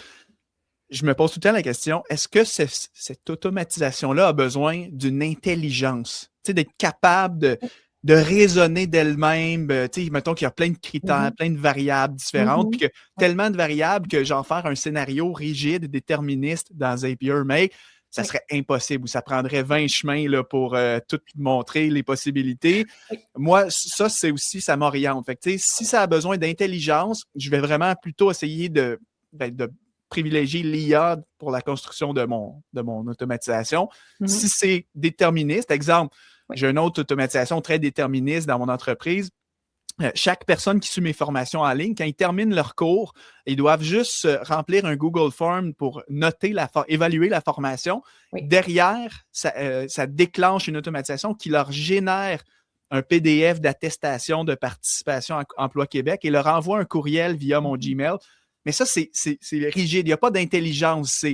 je me pose tout le temps la question, est-ce que cette automatisation-là a besoin d'une intelligence? Tu sais, d'être capable de raisonner d'elle-même, tu sais, mettons qu'il y a plein de critères, plein de variables différentes, puis que tellement de variables que genre faire un scénario rigide, déterministe dans Zapier Make, ça serait impossible, ou ça prendrait 20 chemins là, pour tout montrer les possibilités. Moi, ça, c'est aussi, ça m'oriente. Fait que, tu sais, si ça a besoin d'intelligence, je vais vraiment plutôt essayer de privilégier l'IA pour la construction de mon automatisation. Si c'est déterministe, exemple, j'ai une autre automatisation très déterministe dans mon entreprise. Chaque personne qui suit mes formations en ligne, quand ils terminent leur cours, ils doivent juste remplir un Google Form pour évaluer la formation. Derrière, ça déclenche une automatisation qui leur génère un PDF d'attestation de participation à Emploi Québec et leur envoie un courriel via mon Gmail. Mais ça, c'est rigide. Il n'y a pas d'intelligence.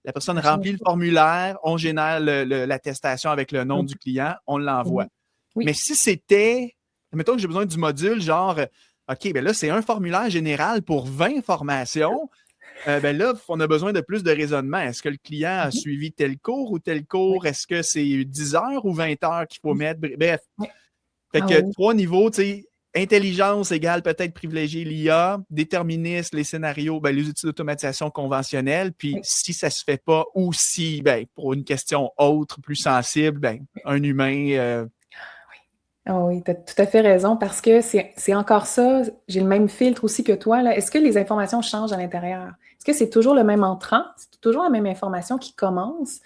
La personne remplit le formulaire, on génère l'attestation avec le nom du client, on l'envoie. Mais si c'était, mettons que j'ai besoin du module, genre, OK, ben là, c'est un formulaire général pour 20 formations, ben là, on a besoin de plus de raisonnement. Est-ce que le client a suivi tel cours ou tel cours? Est-ce que c'est 10 heures ou 20 heures qu'il faut mettre? Bref. Fait que 3 niveaux, tu sais, intelligence égale peut-être privilégier l'IA, déterministe, les scénarios, ben, les outils d'automatisation conventionnels, puis si ça ne se fait pas ou si, ben, pour une question autre, plus sensible, ben, un humain. Oui, tu as tout à fait raison parce que c'est encore ça. J'ai le même filtre aussi que toi. Est-ce que les informations changent à l'intérieur? Est-ce que c'est toujours le même entrant? C'est toujours la même information qui commence?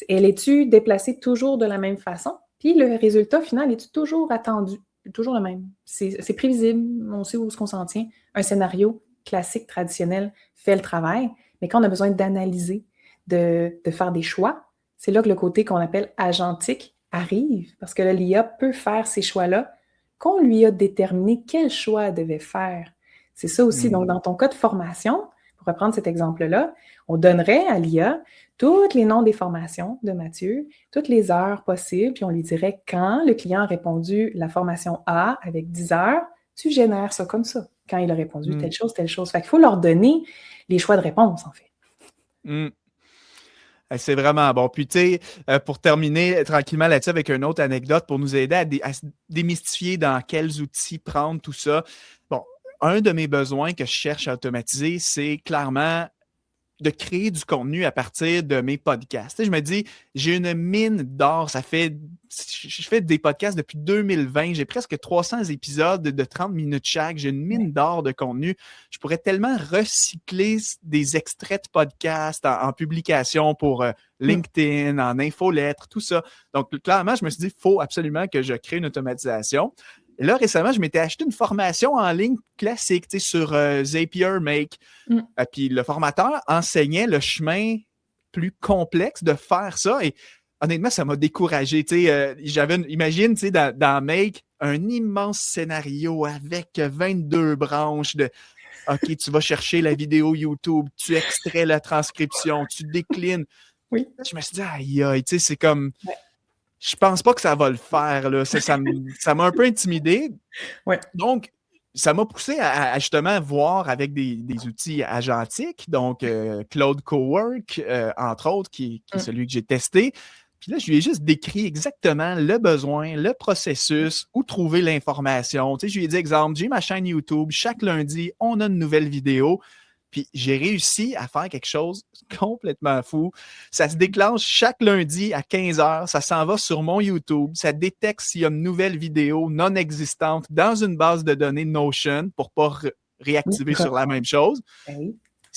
Elle est-tu déplacée toujours de la même façon? Puis le résultat final, est-tu toujours attendu? Toujours le même. C'est prévisible, on sait où est-ce qu'on s'en tient. Un scénario classique, traditionnel, fait le travail, mais quand on a besoin d'analyser, de faire des choix, c'est là que le côté qu'on appelle agentique arrive, parce que l'IA peut faire ces choix-là qu'on lui a déterminé quel choix elle devait faire. C'est ça aussi. Donc, dans ton cas de formation, pour reprendre cet exemple-là, on donnerait à l'IA tous les noms des formations de Mathieu, toutes les heures possibles, puis on lui dirait quand le client a répondu la formation A avec 10 heures, tu génères ça comme ça. Quand il a répondu telle chose, telle chose. Fait qu'il faut leur donner les choix de réponse, en fait. C'est vraiment bon. Puis, tu sais, pour terminer tranquillement là-dessus avec une autre anecdote pour nous aider à démystifier dans quels outils prendre tout ça. Bon, un de mes besoins que je cherche à automatiser, c'est clairement de créer du contenu à partir de mes podcasts. Tu sais, je me dis, j'ai une mine d'or. Je fais des podcasts depuis 2020. J'ai presque 300 épisodes de 30 minutes chaque. J'ai une mine d'or de contenu. Je pourrais tellement recycler des extraits de podcasts en publication pour LinkedIn, en infolettre, tout ça. Donc, clairement, je me suis dit, il faut absolument que je crée une automatisation. Et là, récemment, je m'étais acheté une formation en ligne classique, tu sais, sur Zapier Make. Puis le formateur enseignait le chemin plus complexe de faire ça. Et honnêtement, ça m'a découragé. Tu sais, imagine, tu sais, dans Make, un immense scénario avec 22 branches de OK, tu vas chercher la vidéo YouTube, tu extrais la transcription, tu déclines. Oui. Je me suis dit, aïe, aïe, tu sais, c'est comme. Je pense pas que ça va le faire. Là. Ça m'a un peu intimidé. Donc, ça m'a poussé à justement voir avec des outils agentiques, donc Claude Cowork, entre autres, qui est celui que j'ai testé. Puis là, je lui ai juste décrit exactement le besoin, le processus, où trouver l'information. Tu sais, je lui ai dit, exemple, j'ai ma chaîne YouTube, chaque lundi, on a une nouvelle vidéo. Puis j'ai réussi à faire quelque chose complètement fou. Ça se déclenche chaque lundi à 15h. Ça s'en va sur mon YouTube. Ça détecte s'il y a une nouvelle vidéo non existante dans une base de données Notion pour ne pas réactiver sur la même chose.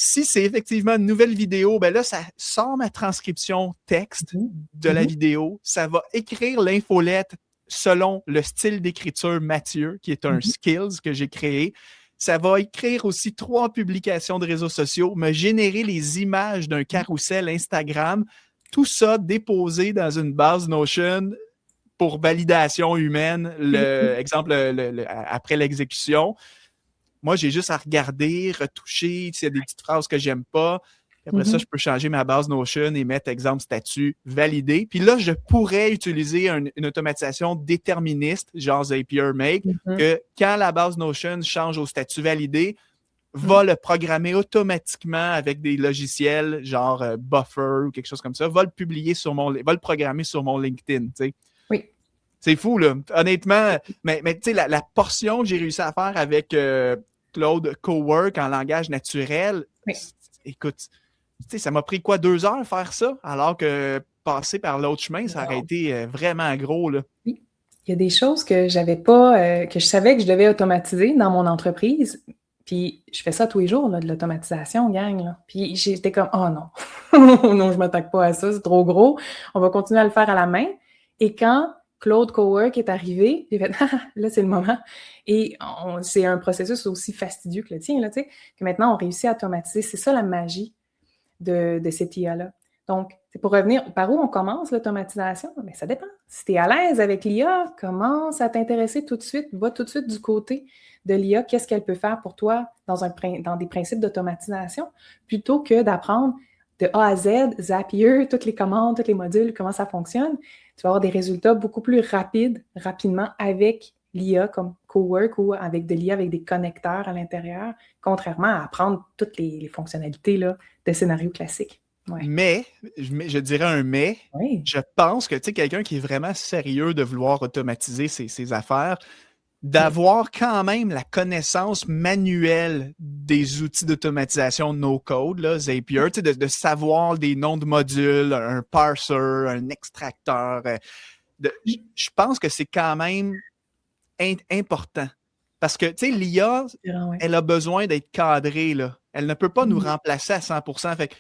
Si c'est effectivement une nouvelle vidéo, ben là, ça sort ma transcription texte de la vidéo. Ça va écrire l'infolette selon le style d'écriture Mathieu, qui est un skills que j'ai créé. Ça va écrire aussi 3 publications de réseaux sociaux, me générer les images d'un carrousel Instagram, tout ça déposé dans une base Notion pour validation humaine, exemple après l'exécution. Moi, j'ai juste à regarder, retoucher, s'il y a des petites phrases que j'aime pas. Après ça, je peux changer ma base Notion et mettre, exemple, statut validé. Puis là, je pourrais utiliser une automatisation déterministe, genre Zapier Make, que quand la base Notion change au statut validé, va le programmer automatiquement avec des logiciels genre Buffer ou quelque chose comme ça, va le programmer sur mon LinkedIn. T'sais. Oui. C'est fou, là. Honnêtement, mais tu sais, la portion que j'ai réussi à faire avec Claude Cowork en langage naturel, écoute, ça m'a pris 2 heures faire ça, alors que passer par l'autre chemin, ça aurait été vraiment gros, là. Oui. Il y a des choses que j'avais pas, que je savais que je devais automatiser dans mon entreprise. Puis je fais ça tous les jours, là, de l'automatisation, gang. Là. Puis j'étais comme, oh non, non, je m'attaque pas à ça, c'est trop gros. On va continuer à le faire à la main. Et quand Claude Cowork est arrivé, j'ai fait, là, c'est le moment. Et c'est un processus aussi fastidieux que le tien, là, tu sais, que maintenant, on réussit à automatiser. C'est ça la magie de cette IA-là. Donc, c'est pour revenir, par où on commence l'automatisation? Bien, ça dépend. Si tu es à l'aise avec l'IA, commence à t'intéresser tout de suite, va tout de suite du côté de l'IA, qu'est-ce qu'elle peut faire pour toi dans des principes d'automatisation, plutôt que d'apprendre de A à Z, Zapier, toutes les commandes, tous les modules, comment ça fonctionne. Tu vas avoir des résultats beaucoup plus rapidement avec l'IA comme Cowork ou avec de l'IA avec des connecteurs à l'intérieur, contrairement à apprendre toutes les fonctionnalités là, de scénarios classiques. Ouais. Mais, je dirais un mais, je pense que quelqu'un qui est vraiment sérieux de vouloir automatiser ses affaires, d'avoir quand même la connaissance manuelle des outils d'automatisation no-code, là, Zapier, de savoir des noms de modules, un parser, un extracteur. Je pense que c'est quand même important. Parce que, tu sais, l'IA, elle a besoin d'être cadrée, là. Elle ne peut pas nous remplacer à 100%. Fait que,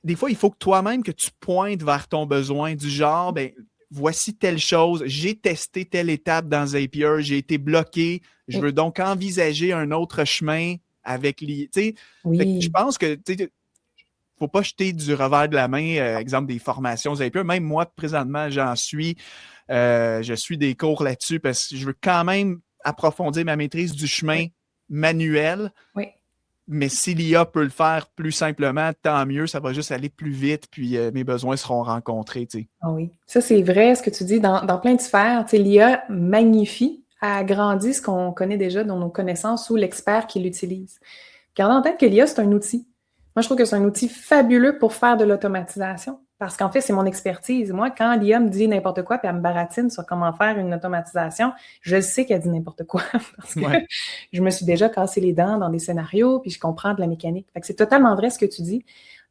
des fois, il faut que toi-même que tu pointes vers ton besoin du genre, ben, voici telle chose, j'ai testé telle étape dans Zapier, j'ai été bloqué, je veux donc envisager un autre chemin avec l'IA. Je pense que faut pas jeter du revers de la main, exemple des formations Zapier. Même moi, présentement, je suis des cours là-dessus parce que je veux quand même approfondir ma maîtrise du chemin manuel. Oui. Mais si l'IA peut le faire plus simplement, tant mieux, ça va juste aller plus vite, puis mes besoins seront rencontrés. Ah oui, ça c'est vrai, ce que tu dis, dans plein de sphères. L'IA magnifie, agrandit ce qu'on connaît déjà dans nos connaissances ou l'expert qui l'utilise. Gardez en tête que l'IA, c'est un outil. Moi, je trouve que c'est un outil fabuleux pour faire de l'automatisation. Parce qu'en fait, c'est mon expertise. Moi, quand l'IA me dit n'importe quoi puis elle me baratine sur comment faire une automatisation, je sais qu'elle dit n'importe quoi. Parce que je me suis déjà cassé les dents dans des scénarios puis je comprends de la mécanique. Fait que c'est totalement vrai ce que tu dis.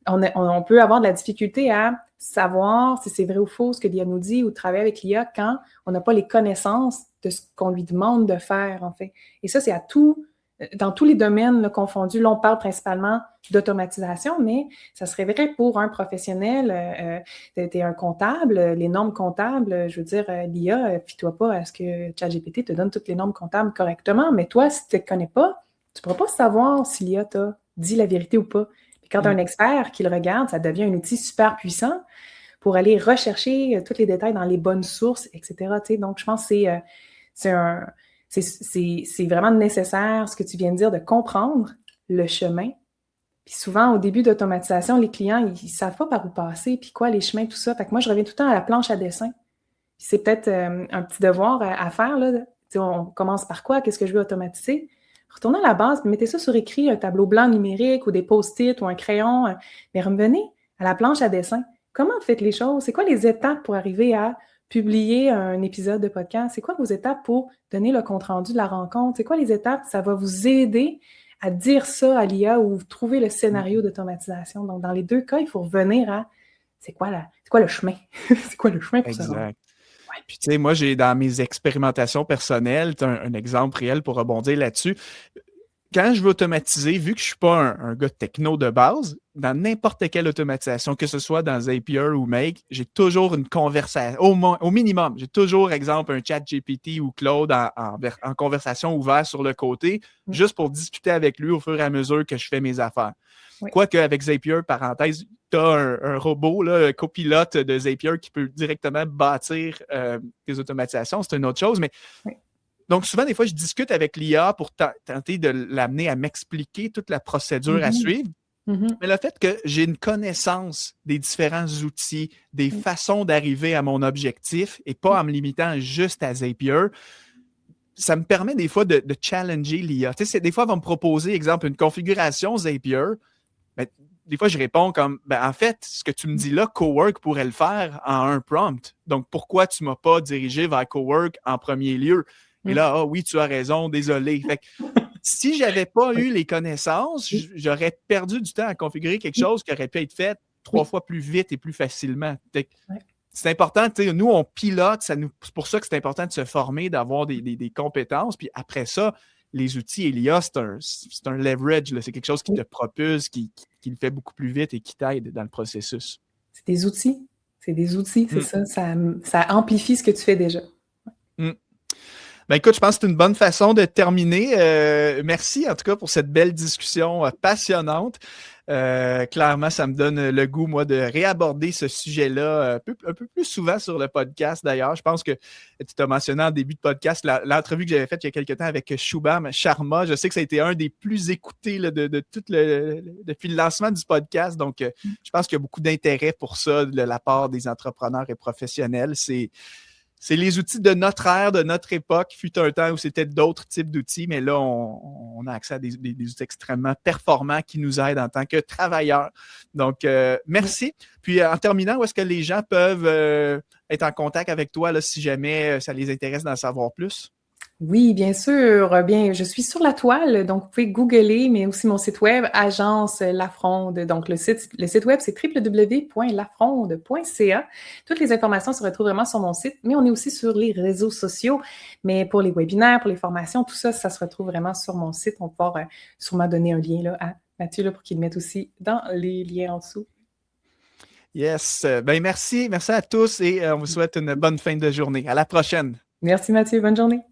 On peut avoir de la difficulté à savoir si c'est vrai ou faux ce que l'IA nous dit ou travailler avec l'IA quand on n'a pas les connaissances de ce qu'on lui demande de faire, en fait. Et ça, c'est dans tous les domaines là, confondus. Là, on parle principalement d'automatisation, mais ça serait vrai pour un professionnel. Tu es un comptable, les normes comptables, je veux dire, l'IA, fie-toi pas à ce que ChatGPT te donne toutes les normes comptables correctement, mais toi, si tu ne connais pas, tu ne pourras pas savoir si l'IA t'a dit la vérité ou pas. Puis quand tu as un expert qui le regarde, ça devient un outil super puissant pour aller rechercher tous les détails dans les bonnes sources, etc. Donc, je pense que c'est vraiment nécessaire, ce que tu viens de dire, de comprendre le chemin. Puis souvent, au début d'automatisation, les clients, ils ne savent pas par où passer, puis quoi, les chemins, tout ça. Fait que moi, je reviens tout le temps à la planche à dessin. Puis c'est peut-être un petit devoir à faire, là. On commence par quoi? Qu'est-ce que je veux automatiser? Retournez à la base, puis mettez ça sur écrit, un tableau blanc numérique ou des post-it ou un crayon. Mais revenez à la planche à dessin. Comment vous faites les choses? C'est quoi les étapes pour arriver à publier un épisode de podcast? C'est quoi vos étapes pour donner le compte-rendu de la rencontre? C'est quoi les étapes? Ça va vous aider à dire ça à l'IA ou trouver le scénario d'automatisation. Donc, dans les deux cas, il faut revenir à c'est quoi le chemin? C'est quoi le chemin pour ça? Exact. Puis, tu sais, moi, j'ai dans mes expérimentations personnelles, un exemple réel pour rebondir là-dessus. quand je veux automatiser, vu que je ne suis pas un gars techno de base, dans n'importe quelle automatisation, que ce soit dans Zapier ou Make, j'ai toujours une conversation, au minimum, j'ai toujours, exemple, un chat GPT ou Claude en conversation ouverte sur le côté, juste pour discuter avec lui au fur et à mesure que je fais mes affaires. Oui. Quoique avec Zapier, parenthèse, tu as un robot, là, un copilote de Zapier qui peut directement bâtir tes automatisations, c'est une autre chose, mais... Oui. Donc, souvent, des fois, je discute avec l'IA pour tenter de l'amener à m'expliquer toute la procédure à suivre. Mais le fait que j'ai une connaissance des différents outils, des façons d'arriver à mon objectif et pas en me limitant juste à Zapier, ça me permet des fois de challenger l'IA. Tu sais, des fois, elle va me proposer, exemple, une configuration Zapier. Ben, des fois, je réponds comme, en fait, ce que tu me dis là, Cowork pourrait le faire en un prompt. Donc, pourquoi tu ne m'as pas dirigé vers Cowork en premier lieu? Et là, oui, tu as raison, désolé. Fait que, si je n'avais pas eu les connaissances, j'aurais perdu du temps à configurer quelque chose qui aurait pu être fait 3 fois plus vite et plus facilement. C'est important, nous, on pilote, c'est pour ça que c'est important de se former, d'avoir des compétences. Puis après ça, les outils et l'IA, c'est un leverage, là, c'est quelque chose qui te propulse, qui le fait beaucoup plus vite et qui t'aide dans le processus. C'est des outils, c'est ça. Ça amplifie ce que tu fais déjà. Ben écoute, je pense que c'est une bonne façon de terminer. Merci en tout cas pour cette belle discussion passionnante. Clairement, ça me donne le goût, moi, de réaborder ce sujet-là un peu plus souvent sur le podcast, d'ailleurs. Je pense que tu t'as mentionné en début de podcast l'entrevue que j'avais faite il y a quelques temps avec Shubham Sharma. Je sais que ça a été un des plus écoutés là, depuis le lancement du podcast. Donc, je pense qu'il y a beaucoup d'intérêt pour ça de la part des entrepreneurs et professionnels. C'est les outils de notre ère, de notre époque. Fut un temps où c'était d'autres types d'outils, mais là, on a accès à des outils extrêmement performants qui nous aident en tant que travailleurs. Donc, merci. Puis, en terminant, où est-ce que les gens peuvent être en contact avec toi là, si jamais ça les intéresse d'en savoir plus? Oui, bien sûr. Bien, je suis sur la toile, donc vous pouvez googler, mais aussi mon site web, Agence Lafronde. Donc, le site web, c'est www.lafronde.ca. Toutes les informations se retrouvent vraiment sur mon site, mais on est aussi sur les réseaux sociaux. Mais pour les webinaires, pour les formations, tout ça, ça se retrouve vraiment sur mon site. On va pouvoir sûrement donner un lien là, à Mathieu là, pour qu'il le mette aussi dans les liens en dessous. Yes. Ben merci à tous et on vous souhaite une bonne fin de journée. À la prochaine. Merci Mathieu, bonne journée.